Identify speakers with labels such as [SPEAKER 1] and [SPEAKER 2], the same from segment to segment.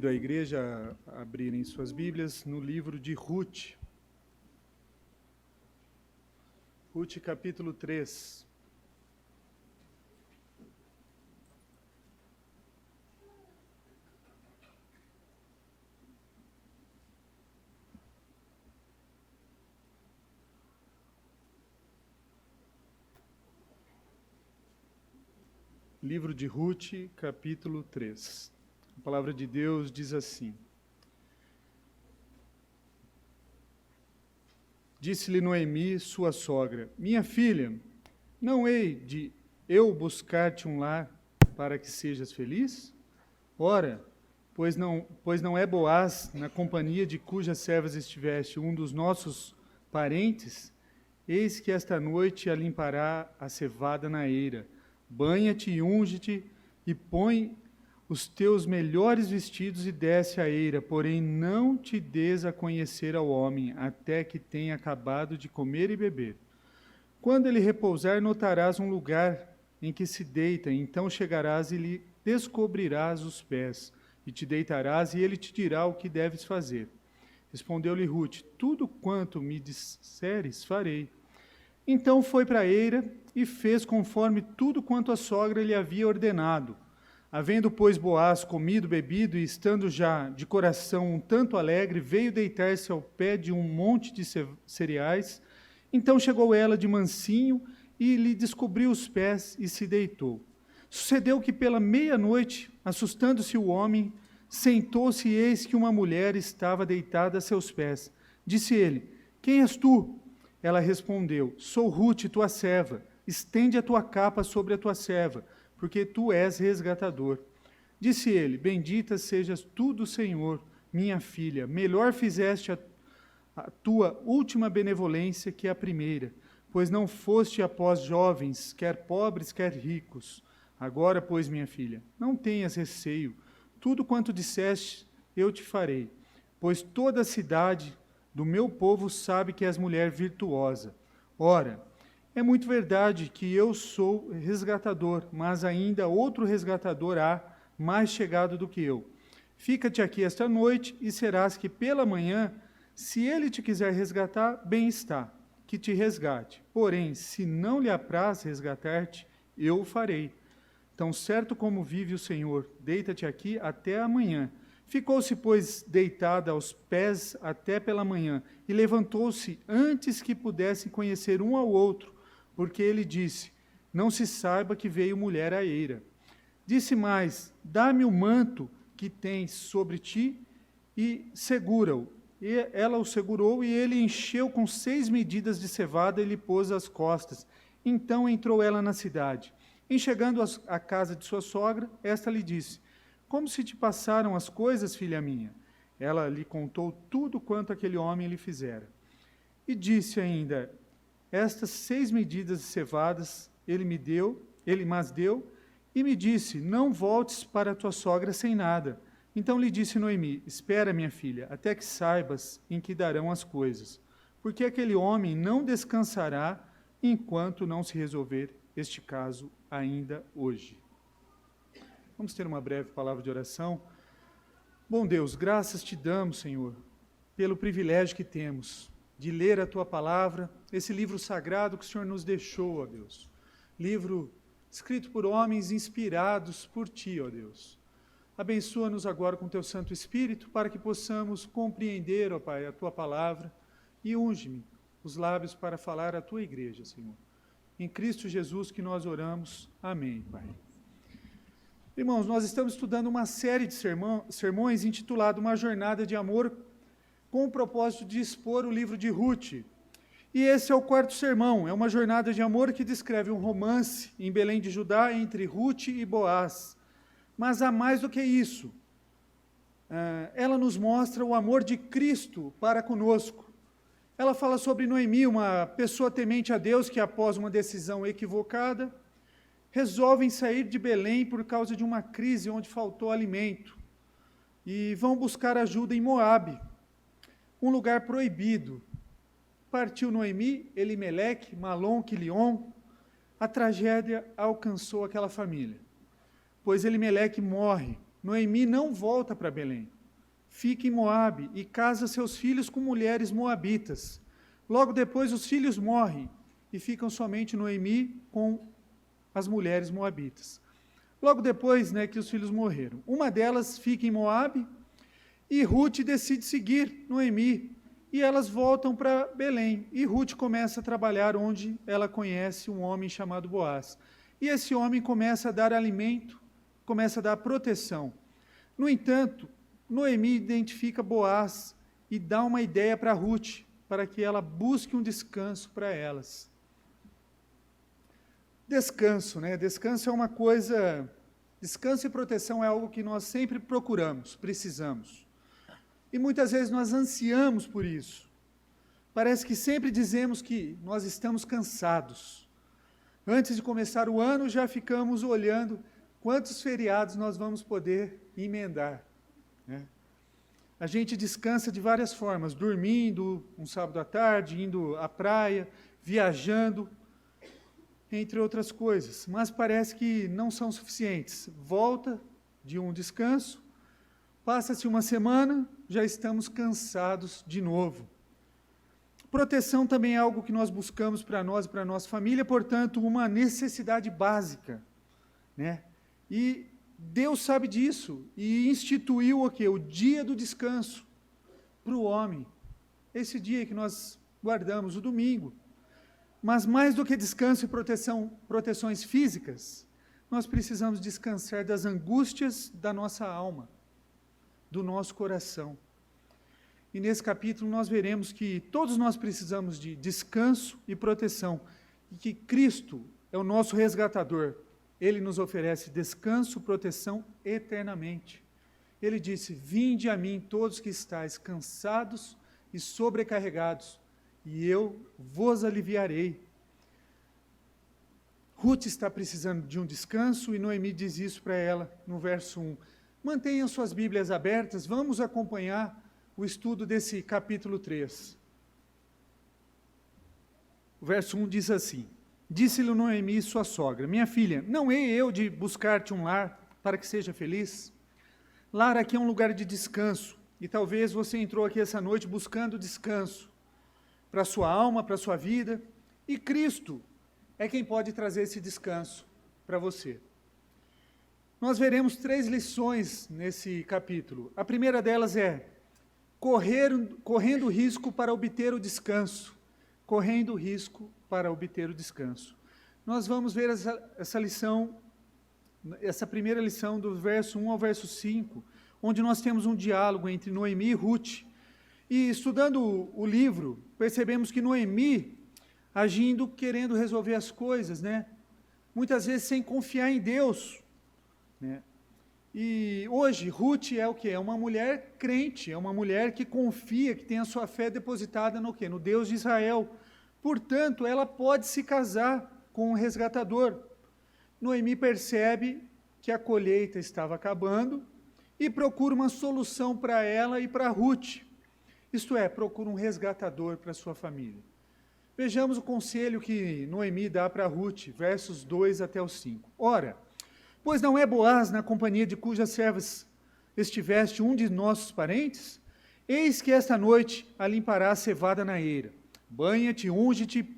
[SPEAKER 1] Convido a igreja a abrirem suas Bíblias no livro de Ruth. Ruth, capítulo 3. Livro de Ruth, capítulo 3. A palavra de Deus diz assim: Disse-lhe Noemi, sua sogra: Minha filha, não hei de eu buscar-te um lar para que sejas feliz? Ora, pois não é Boaz, na companhia de cujas servas estiveste, um dos nossos parentes? Eis que esta noite a limpará a cevada na eira. Banha-te e unge-te, e põe os teus melhores vestidos e desce a eira, porém não te des a conhecer ao homem, até que tenha acabado de comer e beber. Quando ele repousar, notarás um lugar em que se deita, então chegarás e lhe descobrirás os pés, e te deitarás, e ele te dirá o que deves fazer. Respondeu-lhe Ruth: Tudo quanto me disseres, farei. Então foi para a eira e fez conforme tudo quanto a sogra lhe havia ordenado. Havendo, pois, Boaz comido, bebido, e estando já de coração um tanto alegre, veio deitar-se ao pé de um monte de cereais. Então chegou ela de mansinho e lhe descobriu os pés e se deitou. Sucedeu que pela meia-noite, assustando-se o homem, sentou-se e eis que uma mulher estava deitada a seus pés. Disse ele: Quem és tu? Ela respondeu: Sou Ruth, tua serva. Estende a tua capa sobre a tua serva, porque tu és resgatador. Disse ele: Bendita sejas tu do Senhor, minha filha. Melhor fizeste a tua última benevolência que a primeira, pois não foste após jovens, quer pobres, quer ricos. Agora, pois, minha filha, não tenhas receio. Tudo quanto disseste, eu te farei, pois toda a cidade do meu povo sabe que és mulher virtuosa. Ora, é muito verdade que eu sou resgatador, mas ainda outro resgatador há, mais chegado do que eu. Fica-te aqui esta noite, e serás que pela manhã, se ele te quiser resgatar, bem está, que te resgate. Porém, se não lhe apraz resgatar-te, eu o farei. Tão certo como vive o Senhor, deita-te aqui até amanhã. Ficou-se, pois, deitada aos pés até pela manhã, e levantou-se antes que pudessem conhecer um ao outro, porque ele disse: Não se saiba que veio mulher à eira. Disse mais: Dá-me o manto que tens sobre ti, e segura-o. E ela o segurou, e ele encheu com 6 medidas de cevada e lhe pôs às costas. Então entrou ela na cidade. Em chegando à casa de sua sogra, esta lhe disse: Como se te passaram as coisas, filha minha? Ela lhe contou tudo quanto aquele homem lhe fizera. E disse ainda: Estas 6 medidas de cevadas ele mas deu, e me disse: Não voltes para tua sogra sem nada. Então lhe disse Noemi: Espera, minha filha, até que saibas em que darão as coisas, porque aquele homem não descansará enquanto não se resolver este caso ainda hoje. Vamos ter uma breve palavra de oração. Bom Deus, graças te damos, Senhor, pelo privilégio que temos de ler a Tua palavra, esse livro sagrado que o Senhor nos deixou, ó Deus. Livro escrito por homens inspirados por Ti, ó Deus. Abençoa-nos agora com Teu Santo Espírito para que possamos compreender, ó Pai, a Tua palavra e unge-me os lábios para falar à Tua igreja, Senhor. Em Cristo Jesus que nós oramos. Amém, Pai. Irmãos, nós estamos estudando uma série de sermões intitulada Uma Jornada de Amor, com o propósito de expor o livro de Ruth. E esse é o 4º sermão, é uma jornada de amor que descreve um romance em Belém de Judá entre Ruth e Boaz. Mas há mais do que isso. Ela nos mostra o amor de Cristo para conosco. Ela fala sobre Noemi, uma pessoa temente a Deus que, após uma decisão equivocada, resolvem sair de Belém por causa de uma crise onde faltou alimento. E vão buscar ajuda em Moabe, um lugar proibido. Partiu Noemi, Elimeleque, Malom, Quilion. A tragédia alcançou aquela família, pois Elimeleque morre Noemi não volta para Belém. Fica em Moabe e casa seus filhos com mulheres moabitas. Logo depois os filhos morrem e ficam somente Noemi com as mulheres moabitas. Logo depois, que os filhos morreram, uma delas fica em Moabe e Ruth decide seguir Noemi. E elas voltam para Belém. E Ruth começa a trabalhar onde ela conhece um homem chamado Boaz. E esse homem começa a dar alimento, começa a dar proteção. No entanto, Noemi identifica Boaz e dá uma ideia para Ruth, para que ela busque um descanso para elas. Descanso, Descanso é uma coisa... Descanso e proteção é algo que nós sempre procuramos, precisamos. E muitas vezes nós ansiamos por isso. Parece que sempre dizemos que nós estamos cansados. Antes de começar o ano, já ficamos olhando quantos feriados nós vamos poder emendar. A gente descansa de várias formas, dormindo, um sábado à tarde, indo à praia, viajando, entre outras coisas. Mas parece que não são suficientes. Volta de um descanso, passa-se uma semana, já estamos cansados de novo. Proteção também é algo que nós buscamos para nós e para a nossa família, portanto, uma necessidade básica. E Deus sabe disso e instituiu o quê? O dia do descanso para o homem. Esse dia que nós guardamos, o domingo. Mas mais do que descanso e proteções físicas, nós precisamos descansar das angústias da nossa alma, do nosso coração. E nesse capítulo nós veremos que todos nós precisamos de descanso e proteção, e que Cristo é o nosso resgatador. Ele nos oferece descanso, proteção eternamente. Ele disse: vinde a mim todos que estáis cansados e sobrecarregados, e eu vos aliviarei. Ruth está precisando de um descanso, e Noemi diz isso para ela no verso 1. Mantenham suas Bíblias abertas, vamos acompanhar o estudo desse capítulo 3. O verso 1 diz assim: disse-lhe Noemi, sua sogra: minha filha, não hei eu de buscar-te um lar para que seja feliz? Lar aqui é um lugar de descanso, e talvez você entrou aqui essa noite buscando descanso para a sua alma, para a sua vida, e Cristo é quem pode trazer esse descanso para você. Nós veremos 3 lições nesse capítulo. A primeira delas é correndo risco para obter o descanso. Correndo risco para obter o descanso. Nós vamos ver essa lição, essa primeira lição do verso 1 ao verso 5, onde nós temos um diálogo entre Noemi e Ruth. E estudando o livro, percebemos que Noemi, agindo, querendo resolver as coisas, muitas vezes sem confiar em Deus, E hoje, Ruth é o quê? É uma mulher crente, é uma mulher que confia, que tem a sua fé depositada no quê? No Deus de Israel. Portanto, ela pode se casar com um resgatador. Noemi percebe que a colheita estava acabando e procura uma solução para ela e para Ruth. Isto é, procura um resgatador para sua família. Vejamos o conselho que Noemi dá para Ruth, versos 2 até os 5. Ora, pois não é Boaz na companhia de cujas servas estiveste um de nossos parentes? Eis que esta noite a limpará a cevada na eira. Banha-te, unge-te,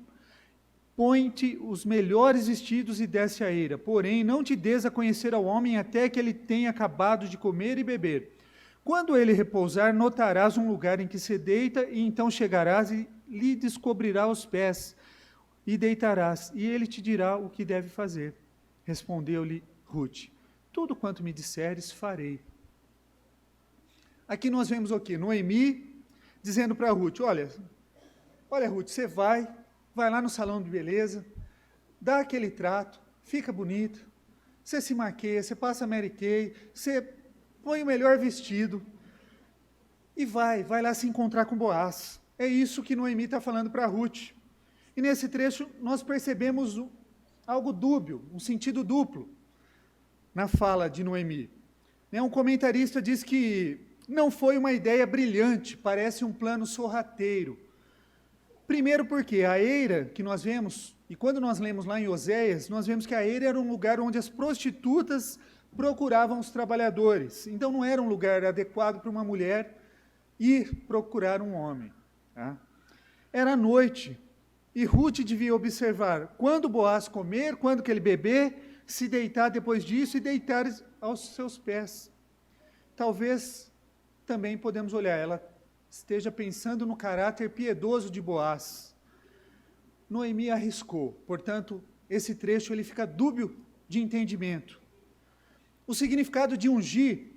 [SPEAKER 1] põe-te os melhores vestidos e desce a eira. Porém, não te des a conhecer ao homem até que ele tenha acabado de comer e beber. Quando ele repousar, notarás um lugar em que se deita, e então chegarás e lhe descobrirá os pés, e deitarás, e ele te dirá o que deve fazer. Respondeu-lhe Ruth: tudo quanto me disseres, farei. Aqui nós vemos o quê? Noemi dizendo para Ruth: olha Ruth, você vai lá no salão de beleza, dá aquele trato, fica bonito, você se maqueia, você passa Mary Kay, você põe o melhor vestido e vai lá se encontrar com Boaz. É isso que Noemi está falando para Ruth. E nesse trecho nós percebemos algo dúbio, um sentido duplo na fala de Noemi. Um comentarista diz que não foi uma ideia brilhante, parece um plano sorrateiro. Primeiro porque a eira que nós vemos, e quando nós lemos lá em Oséias, nós vemos que a eira era um lugar onde as prostitutas procuravam os trabalhadores. Então não era um lugar adequado para uma mulher ir procurar um homem. Tá? Era noite, e Ruth devia observar quando Boaz comer, quando que ele beber, se deitar depois disso e deitar aos seus pés. Talvez também podemos olhar, ela esteja pensando no caráter piedoso de Boaz. Noemi arriscou, portanto, esse trecho ele fica dúbio de entendimento. O significado de ungir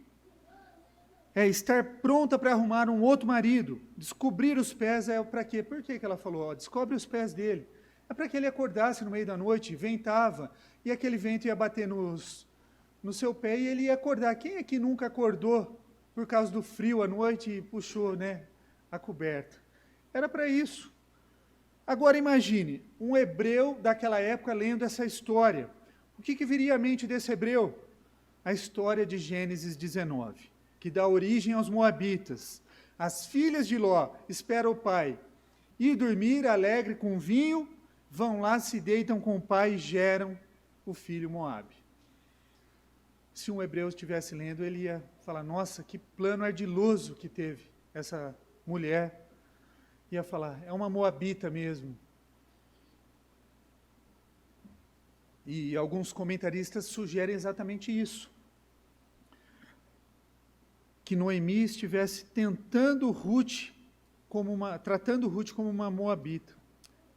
[SPEAKER 1] é estar pronta para arrumar um outro marido. Descobrir os pés é para quê? Por que ela falou? Descobre os pés dele. É para que ele acordasse no meio da noite, ventava, e aquele vento ia bater no seu pé e ele ia acordar. Quem é que nunca acordou por causa do frio à noite e puxou, a coberta? Era para isso. Agora imagine, um hebreu daquela época lendo essa história. O que viria à mente desse hebreu? A história de Gênesis 19, que dá origem aos moabitas. As filhas de Ló esperam o pai ir dormir alegre com vinho, vão lá, se deitam com o pai e geram o filho Moabe. Se um hebreu estivesse lendo, ele ia falar, nossa, que plano ardiloso que teve essa mulher. Ia falar, é uma moabita mesmo. E alguns comentaristas sugerem exatamente isso. Que Noemi estivesse tratando Ruth como uma moabita.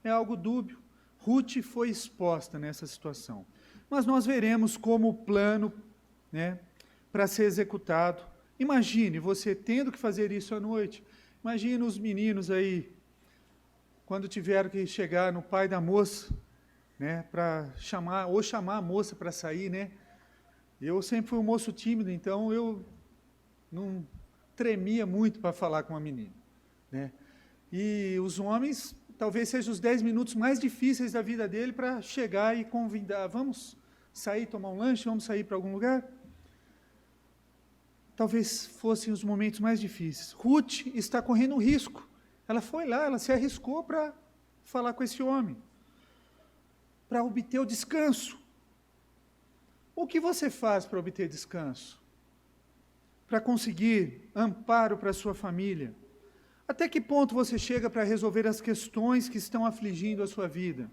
[SPEAKER 1] É algo dúbio. Ruth foi exposta nessa situação. Mas nós veremos como o plano, para ser executado. Imagine você tendo que fazer isso à noite. Imagine os meninos aí, quando tiveram que chegar no pai da moça, para chamar a moça para sair, Eu sempre fui um moço tímido, então eu não tremia muito para falar com a menina, E os homens, talvez sejam os 10 minutos mais difíceis da vida dele para chegar e convidar, vamos sair, tomar um lanche, vamos sair para algum lugar? Talvez fossem os momentos mais difíceis. Ruth está correndo um risco. Ela foi lá, ela se arriscou para falar com esse homem, para obter o descanso. O que você faz para obter descanso? Para conseguir amparo para a sua família? Até que ponto você chega para resolver as questões que estão afligindo a sua vida?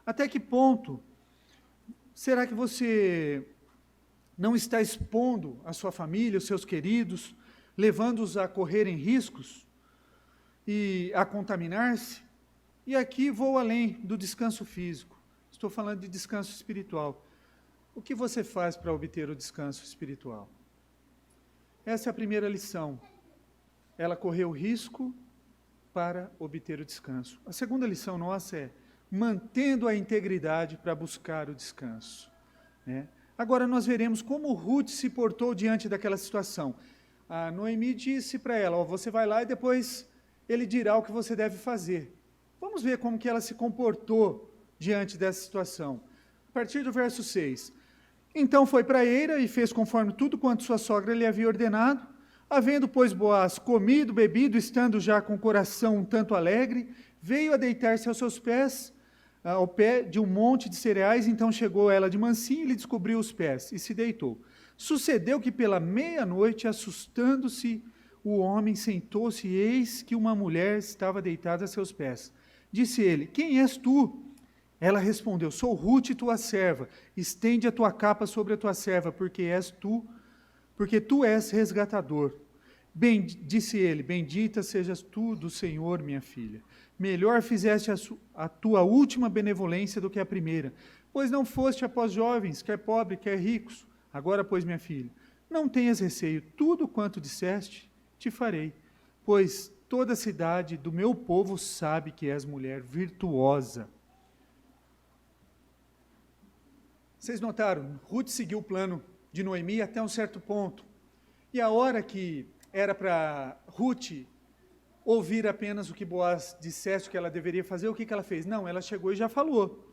[SPEAKER 1] Até que ponto será que você não está expondo a sua família, os seus queridos, levando-os a correrem riscos e a contaminar-se? E aqui vou além do descanso físico. Estou falando de descanso espiritual. O que você faz para obter o descanso espiritual? Essa é a primeira lição. Ela correu risco para obter o descanso. A segunda lição nossa é mantendo a integridade para buscar o descanso. Agora nós veremos como Ruth se portou diante daquela situação. A Noemi disse para ela, você vai lá e depois ele dirá o que você deve fazer. Vamos ver como que ela se comportou diante dessa situação. A partir do verso 6. Então foi para a eira e fez conforme tudo quanto sua sogra lhe havia ordenado. Havendo, pois, Boaz comido, bebido, estando já com o coração um tanto alegre, veio a deitar-se aos seus pés, ao pé de um monte de cereais. Então chegou ela de mansinho e lhe descobriu os pés, e se deitou. Sucedeu que pela meia-noite, assustando-se, o homem sentou-se, e eis que uma mulher estava deitada a seus pés. Disse ele, quem és tu? Ela respondeu, sou Ruth, tua serva. Estende a tua capa sobre a tua serva, porque tu és resgatador. Disse ele, bendita sejas tu do Senhor, minha filha. Melhor fizeste a tua última benevolência do que a primeira, pois não foste após jovens, quer pobre, quer ricos. Agora, pois, minha filha, não tenhas receio, tudo quanto disseste, te farei, pois toda a cidade do meu povo sabe que és mulher virtuosa. Vocês notaram, Ruth seguiu o plano de Noemi até um certo ponto. E a hora que era para Ruth ouvir apenas o que Boaz dissesse que ela deveria fazer, o que ela fez? Não, ela chegou e já falou.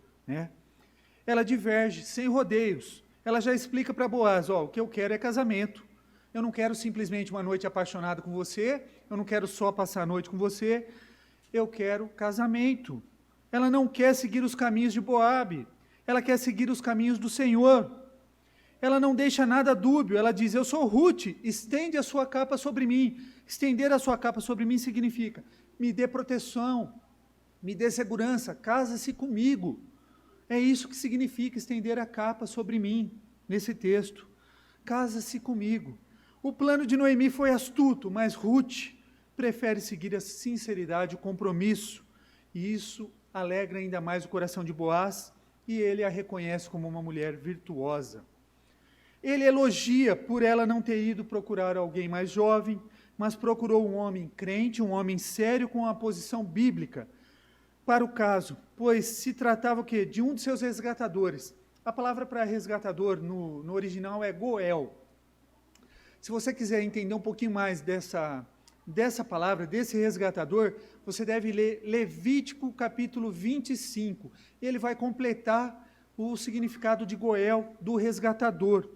[SPEAKER 1] Ela diverge, sem rodeios. Ela já explica para Boaz, o que eu quero é casamento. Eu não quero simplesmente uma noite apaixonada com você, eu não quero só passar a noite com você, eu quero casamento. Ela não quer seguir os caminhos de Moabe, ela quer seguir os caminhos do Senhor. ela não deixa nada dúbio, ela diz, eu sou Ruth, estende a sua capa sobre mim. Estender a sua capa sobre mim significa, me dê proteção, me dê segurança, casa-se comigo. É isso que significa estender a capa sobre mim, nesse texto. Casa-se comigo. O plano de Noemi foi astuto, mas Ruth prefere seguir a sinceridade, o compromisso. E isso alegra ainda mais o coração de Boaz, e ele a reconhece como uma mulher virtuosa. Ele elogia por ela não ter ido procurar alguém mais jovem, mas procurou um homem crente, um homem sério com uma posição bíblica para o caso, pois se tratava o quê? De um de seus resgatadores. A palavra para resgatador no original é Goel. Se você quiser entender um pouquinho mais dessa palavra, desse resgatador, você deve ler Levítico capítulo 25. Ele vai completar o significado de Goel, do resgatador,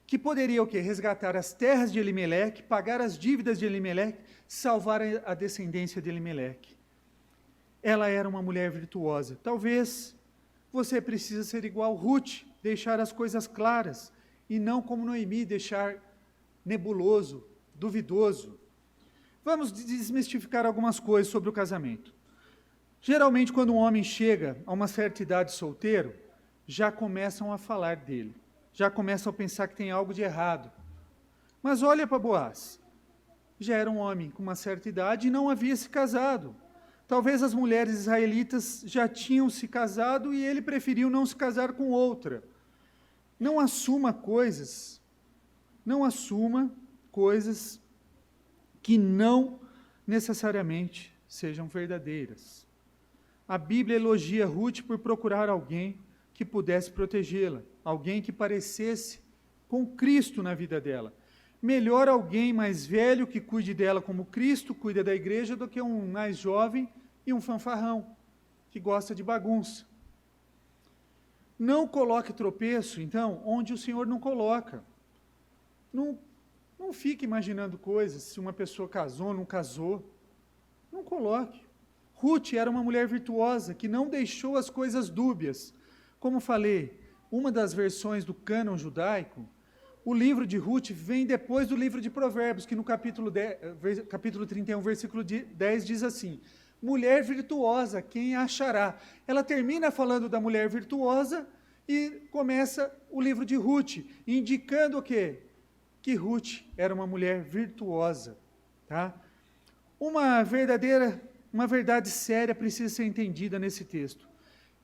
[SPEAKER 1] que poderia o quê? Resgatar as terras de Elimeleque, pagar as dívidas de Elimeleque, salvar a descendência de Elimeleque. Ela era uma mulher virtuosa. Talvez você precise ser igual Ruth, deixar as coisas claras, e não como Noemi, deixar nebuloso, duvidoso. Vamos desmistificar algumas coisas sobre o casamento. Geralmente, quando um homem chega a uma certa idade solteiro, já começam a falar dele, já começam a pensar que tem algo de errado. Mas olha para Boaz, já era um homem com uma certa idade e não havia se casado. Talvez as mulheres israelitas já tinham se casado e ele preferiu não se casar com outra. Não assuma coisas que não necessariamente sejam verdadeiras. A Bíblia elogia Ruth por procurar alguém que pudesse protegê-la, alguém que parecesse com Cristo na vida dela. Melhor alguém mais velho que cuide dela como Cristo cuida da igreja do que um mais jovem e um fanfarrão que gosta de bagunça. Não coloque tropeço, então, onde o Senhor não coloca. Não fique imaginando coisas, se uma pessoa casou, não casou. Não coloque. Ruth era uma mulher virtuosa, que não deixou as coisas dúbias. Como falei, uma das versões do cânon judaico, o livro de Ruth vem depois do livro de Provérbios, que no capítulo 31, versículo 10 diz assim, mulher virtuosa, quem a achará? Ela termina falando da mulher virtuosa e começa o livro de Ruth, indicando o quê? Que Ruth era uma mulher virtuosa. Tá? Uma verdade séria precisa ser entendida nesse texto.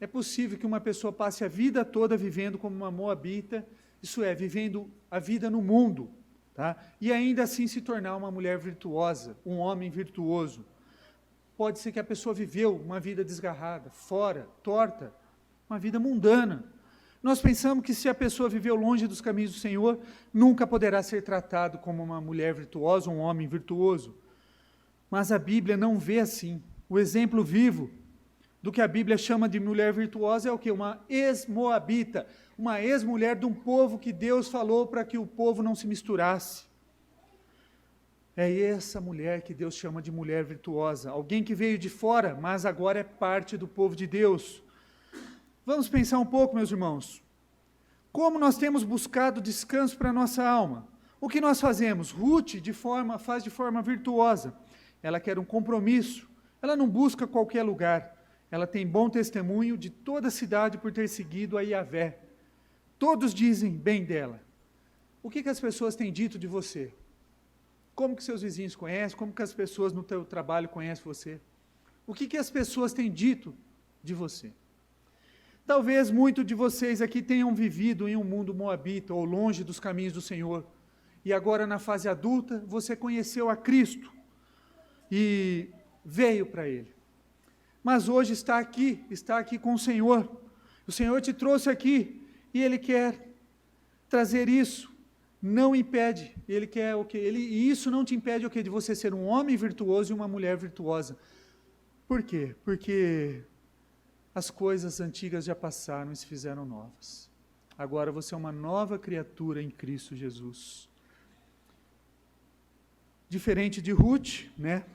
[SPEAKER 1] É possível que uma pessoa passe a vida toda vivendo como uma moabita, isso é, vivendo a vida no mundo, tá? E ainda assim se tornar uma mulher virtuosa, um homem virtuoso. Pode ser que a pessoa viveu uma vida desgarrada, fora, torta, uma vida mundana. Nós pensamos que se a pessoa viveu longe dos caminhos do Senhor, nunca poderá ser tratado como uma mulher virtuosa, um homem virtuoso. Mas a Bíblia não vê assim. O exemplo vivo do que a Bíblia chama de mulher virtuosa é o quê? Uma ex-moabita, uma ex-mulher de um povo que Deus falou para que o povo não se misturasse. É essa mulher que Deus chama de mulher virtuosa, alguém que veio de fora, mas agora é parte do povo de Deus. Vamos pensar um pouco, meus irmãos. Como nós temos buscado descanso para a nossa alma? O que nós fazemos? Ruth faz de forma virtuosa. Ela quer um compromisso. Ela não busca qualquer lugar. Ela tem bom testemunho de toda a cidade por ter seguido a Yahvé. Todos dizem bem dela. O que as pessoas têm dito de você? Como que seus vizinhos conhecem? Como que as pessoas no teu trabalho conhecem você? O que as pessoas têm dito de você? Talvez muitos de vocês aqui tenham vivido em um mundo moabita ou longe dos caminhos do Senhor. E agora na fase adulta, você conheceu a Cristo e veio para Ele. Mas hoje está aqui com o Senhor. O Senhor te trouxe aqui e Ele quer trazer isso. Não impede, Ele quer o quê? E isso não te impede o quê? De você ser um homem virtuoso e uma mulher virtuosa. Por quê? Porque as coisas antigas já passaram e se fizeram novas. Agora você é uma nova criatura em Cristo Jesus. Diferente de Ruth, né?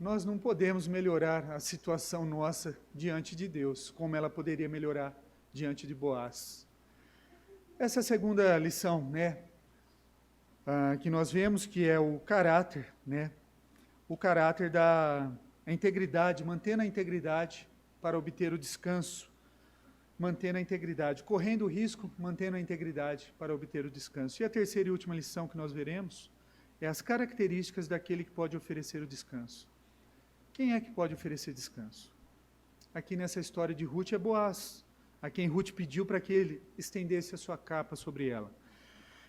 [SPEAKER 1] Nós não podemos melhorar a situação nossa diante de Deus, como ela poderia melhorar diante de Boaz. Essa segunda lição, né, que nós vemos, que é o caráter, né, o caráter da integridade, mantendo a integridade para obter o descanso, mantendo a integridade, correndo o risco, mantendo a integridade para obter o descanso. E a terceira e última lição que nós veremos é as características daquele que pode oferecer o descanso. Quem é que pode oferecer descanso? Aqui nessa história de Ruth é Boaz, a quem Ruth pediu para que ele estendesse a sua capa sobre ela.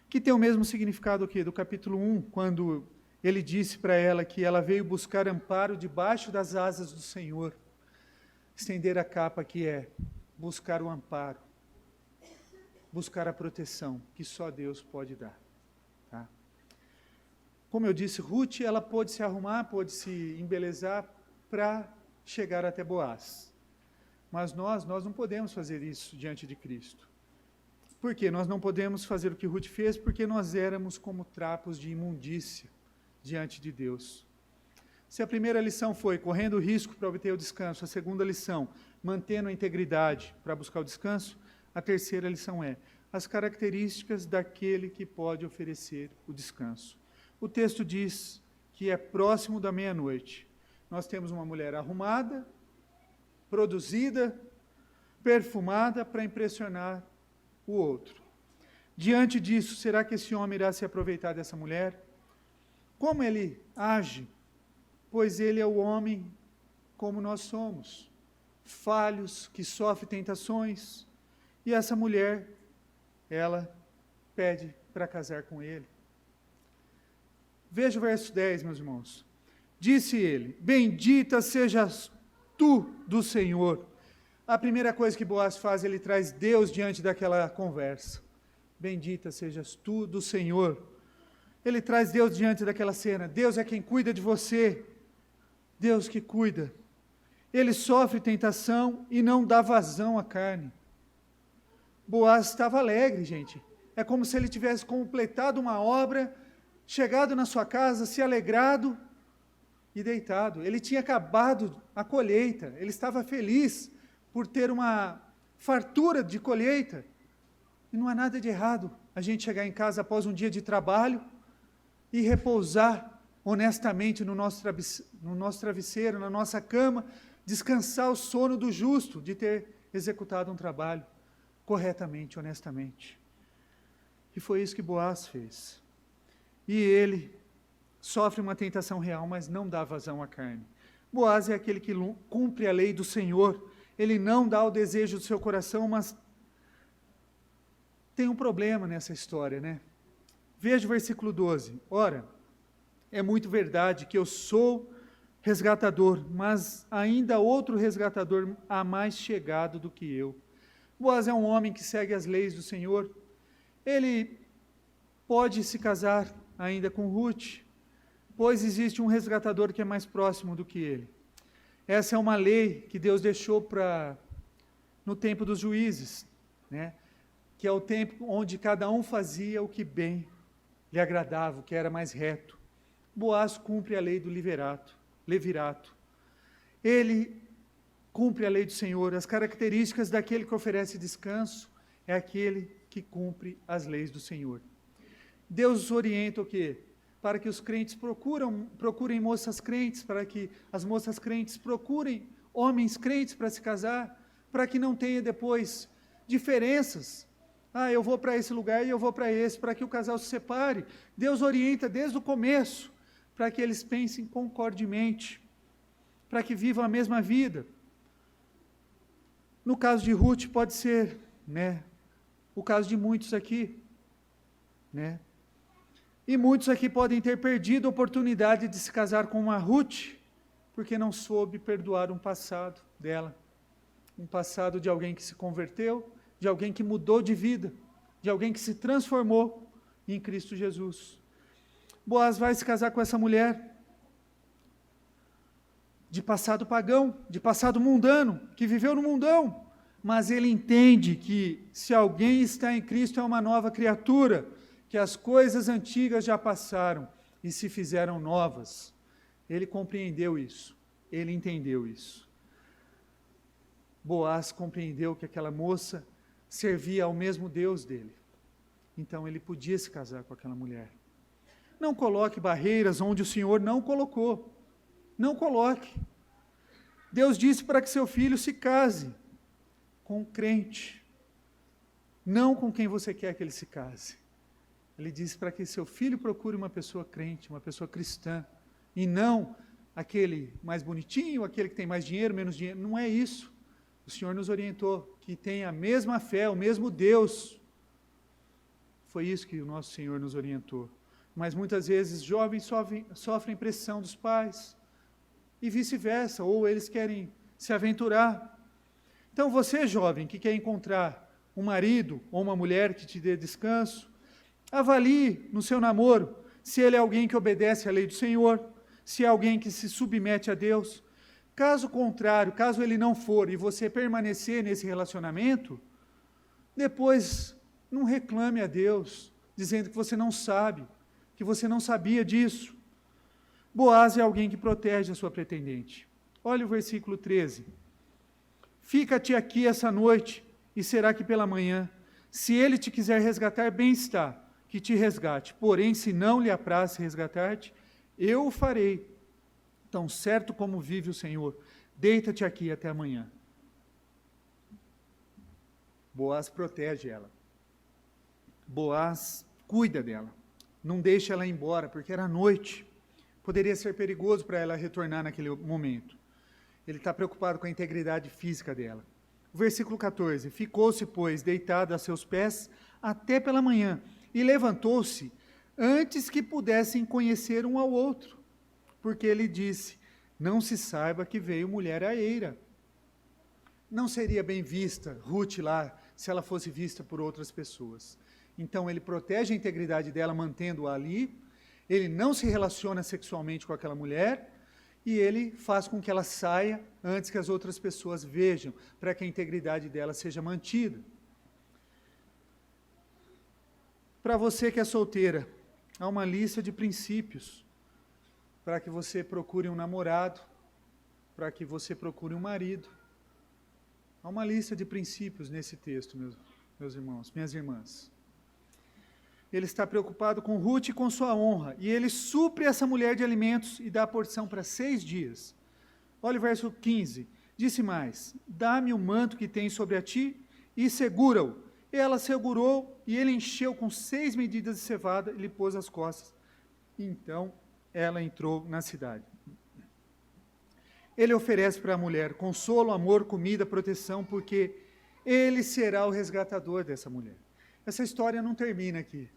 [SPEAKER 1] Que tem o mesmo significado aqui do capítulo 1, quando ele disse para ela que ela veio buscar amparo debaixo das asas do Senhor. Estender a capa que é buscar o amparo, buscar a proteção que só Deus pode dar. Tá? Como eu disse, Ruth, ela pôde se arrumar, pôde se embelezar para chegar até Boaz. Mas nós não podemos fazer isso diante de Cristo. Por quê? Nós não podemos fazer o que Ruth fez, porque nós éramos como trapos de imundícia diante de Deus. Se a primeira lição foi correndo o risco para obter o descanso, a segunda lição, mantendo a integridade para buscar o descanso, a terceira lição é as características daquele que pode oferecer o descanso. O texto diz que é próximo da meia-noite. Nós temos uma mulher arrumada, produzida, perfumada para impressionar o outro. Diante disso, será que esse homem irá se aproveitar dessa mulher? Como ele age? Pois ele é o homem como nós somos, falhos, que sofre tentações, e essa mulher, ela pede para casar com ele. Veja o verso 10, meus irmãos. Disse ele: bendita sejas tu do Senhor. A primeira coisa que Boaz faz, ele traz Deus diante daquela conversa. Bendita sejas tu do Senhor. Ele traz Deus diante daquela cena. Deus é quem cuida de você. Deus que cuida. Ele sofre tentação e não dá vazão à carne. Boaz estava alegre, gente. É como se ele tivesse completado uma obra, chegado na sua casa, se alegrado e deitado. Ele tinha acabado a colheita. Ele estava feliz por ter uma fartura de colheita. E não há nada de errado a gente chegar em casa após um dia de trabalho e repousar honestamente no nosso travesseiro, na nossa cama, descansar o sono do justo de ter executado um trabalho corretamente, honestamente. E foi isso que Boaz fez. E ele sofre uma tentação real, mas não dá vazão à carne. Boaz é aquele que cumpre a lei do Senhor. Ele não dá o desejo do seu coração, mas tem um problema nessa história, né? Veja o versículo 12. Ora, é muito verdade que eu sou resgatador, mas ainda outro resgatador há mais chegado do que eu. Boaz é um homem que segue as leis do Senhor. Ele pode se casar ainda com Ruth, pois existe um resgatador que é mais próximo do que ele. Essa é uma lei que Deus deixou no tempo dos juízes, né? Que é o tempo onde cada um fazia o que bem lhe agradava, o que era mais reto. Boaz cumpre a lei do levirato. Ele cumpre a lei do Senhor. As características daquele que oferece descanso é aquele que cumpre as leis do Senhor. Deus orienta o quê? Para que os crentes procurem moças crentes, para que as moças crentes procurem homens crentes para se casar, para que não tenha depois diferenças. Eu vou para esse lugar e eu vou para esse, para que o casal se separe. Deus orienta desde o começo, para que eles pensem concordemente, para que vivam a mesma vida. No caso de Ruth, pode ser, né, o caso de muitos aqui, né? E muitos aqui podem ter perdido a oportunidade de se casar com uma Ruth, porque não soube perdoar um passado dela, um passado de alguém que se converteu, de alguém que mudou de vida, de alguém que se transformou em Cristo Jesus. Boaz vai se casar com essa mulher de passado pagão, de passado mundano, que viveu no mundão, mas ele entende que se alguém está em Cristo é uma nova criatura, que as coisas antigas já passaram e se fizeram novas. Ele compreendeu isso, ele entendeu isso. Boaz compreendeu que aquela moça servia ao mesmo Deus dele, Então ele podia se casar com aquela mulher. Não coloque barreiras onde o Senhor não colocou. Não coloque. Deus disse para que seu filho se case com um crente, não com quem você quer que ele se case. Ele disse para que seu filho procure uma pessoa crente, uma pessoa cristã, e não aquele mais bonitinho, aquele que tem mais dinheiro, menos dinheiro. Não é isso. O Senhor nos orientou que tem a mesma fé, o mesmo Deus. Foi isso que o nosso Senhor nos orientou. Mas muitas vezes jovens sofrem pressão dos pais, e vice-versa, ou eles querem se aventurar. Então você, jovem, que quer encontrar um marido ou uma mulher que te dê descanso, avalie no seu namoro se ele é alguém que obedece à lei do Senhor, se é alguém que se submete a Deus. Caso contrário, caso ele não for e você permanecer nesse relacionamento, depois não reclame a Deus, dizendo que você não sabe, que você não sabia disso. Boaz é alguém que protege a sua pretendente. Olha o versículo 13. Fica-te aqui essa noite, e será que pela manhã, se ele te quiser resgatar, bem está, que te resgate. Porém, se não lhe apraz resgatar-te, eu o farei. Tão certo como vive o Senhor, deita-te aqui até amanhã. Boaz protege ela. Boaz cuida dela. Não deixa ela ir embora, porque era noite. Poderia ser perigoso para ela retornar naquele momento. Ele está preocupado com a integridade física dela. O versículo 14. Ficou-se, pois, deitado a seus pés até pela manhã, e levantou-se antes que pudessem conhecer um ao outro, porque ele disse, não se saiba que veio mulher à eira. Não seria bem vista Ruth lá, se ela fosse vista por outras pessoas. Então ele protege a integridade dela, mantendo-a ali. Ele não se relaciona sexualmente com aquela mulher, e ele faz com que ela saia antes que as outras pessoas vejam, para que a integridade dela seja mantida. Para você que é solteira, há uma lista de princípios para que você procure um namorado, para que você procure um marido. Há uma lista de princípios nesse texto, meus irmãos, minhas irmãs. Ele está preocupado com Ruth e com sua honra, e ele supre essa mulher de alimentos e dá a porção para 6 dias. Olha o verso 15. Disse mais, dá-me o manto que tens sobre a ti e segura-o. Ela segurou e ele encheu com 6 medidas de cevada e lhe pôs as costas. Então ela entrou na cidade. Ele oferece para a mulher consolo, amor, comida, proteção, porque ele será o resgatador dessa mulher. Essa história não termina aqui.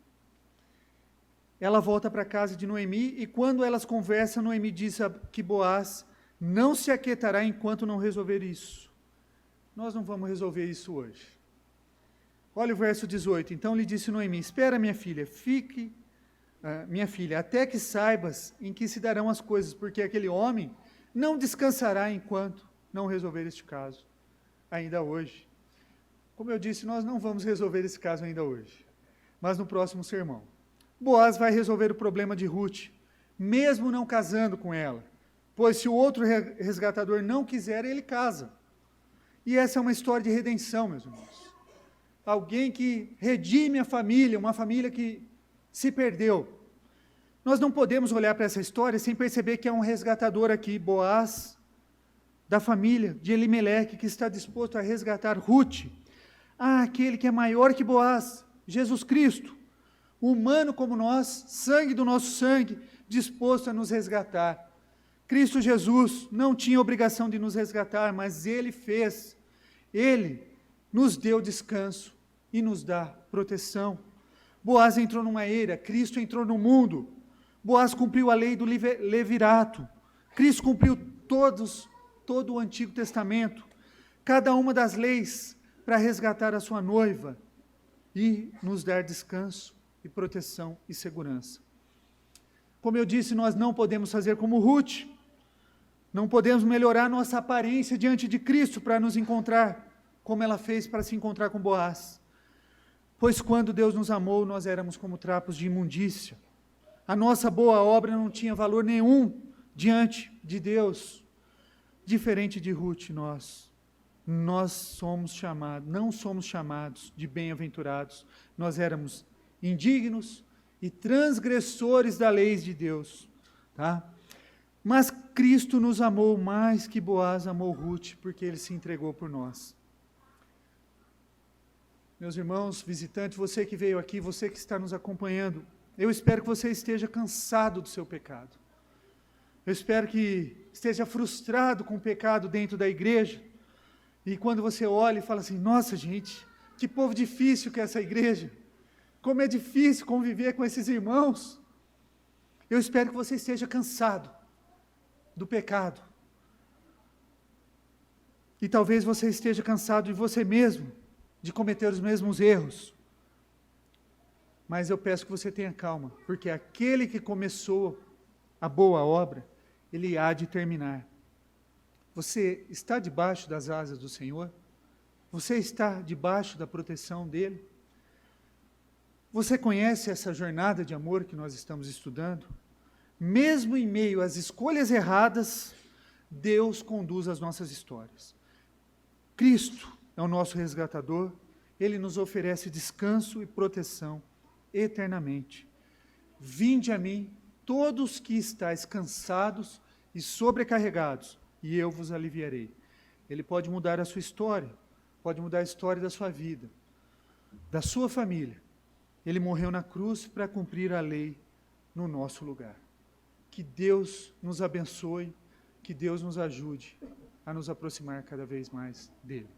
[SPEAKER 1] Ela volta para a casa de Noemi, e quando elas conversam, Noemi diz que Boaz não se aquietará enquanto não resolver isso. Nós não vamos resolver isso hoje. Olha o verso 18. Então lhe disse Noemi, espera minha filha, minha filha, até que saibas em que se darão as coisas, porque aquele homem não descansará enquanto não resolver este caso, ainda hoje. Como eu disse, nós não vamos resolver esse caso ainda hoje, mas no próximo sermão. Boaz vai resolver o problema de Ruth, mesmo não casando com ela, pois se o outro resgatador não quiser, ele casa. E essa é uma história de redenção, meus irmãos. Alguém que redime a família, uma família que se perdeu. Nós não podemos olhar para essa história sem perceber que há um resgatador aqui, Boaz, da família de Elimeleque, que está disposto a resgatar Ruth. Ah, aquele que é maior que Boaz, Jesus Cristo, humano como nós, sangue do nosso sangue, disposto a nos resgatar. Cristo Jesus não tinha obrigação de nos resgatar, mas Ele fez. Ele nos deu descanso e nos dá proteção. Boaz entrou numa eira, Cristo entrou no mundo. Boaz cumpriu a lei do levirato. Cristo cumpriu todo o Antigo Testamento, cada uma das leis para resgatar a sua noiva e nos dar descanso e proteção e segurança. Como eu disse, nós não podemos fazer como Ruth, não podemos melhorar nossa aparência diante de Cristo para nos encontrar, como ela fez para se encontrar com Boaz. Pois quando Deus nos amou, nós éramos como trapos de imundícia. A nossa boa obra não tinha valor nenhum diante de Deus. Diferente de Ruth, não somos chamados de bem-aventurados, nós éramos indignos e transgressores da lei de Deus, tá? Mas Cristo nos amou mais que Boaz amou Ruth, porque ele se entregou por nós. Meus irmãos, visitantes, você que veio aqui, você que está nos acompanhando, eu espero que você esteja cansado do seu pecado. Eu espero que esteja frustrado com o pecado dentro da igreja. E quando você olha e fala assim, nossa gente, que povo difícil que é essa igreja. Como é difícil conviver com esses irmãos. Eu espero que você esteja cansado do pecado. E talvez você esteja cansado de você mesmo, de cometer os mesmos erros. Mas eu peço que você tenha calma, porque aquele que começou a boa obra, ele há de terminar. Você está debaixo das asas do Senhor? Você está debaixo da proteção dele? Você conhece essa jornada de amor que nós estamos estudando? Mesmo em meio às escolhas erradas, Deus conduz as nossas histórias. Cristo é o nosso resgatador, ele nos oferece descanso e proteção eternamente. Vinde a mim, todos que estáis cansados e sobrecarregados, e eu vos aliviarei. Ele pode mudar a sua história, pode mudar a história da sua vida, da sua família. Ele morreu na cruz para cumprir a lei no nosso lugar. Que Deus nos abençoe, que Deus nos ajude a nos aproximar cada vez mais dele.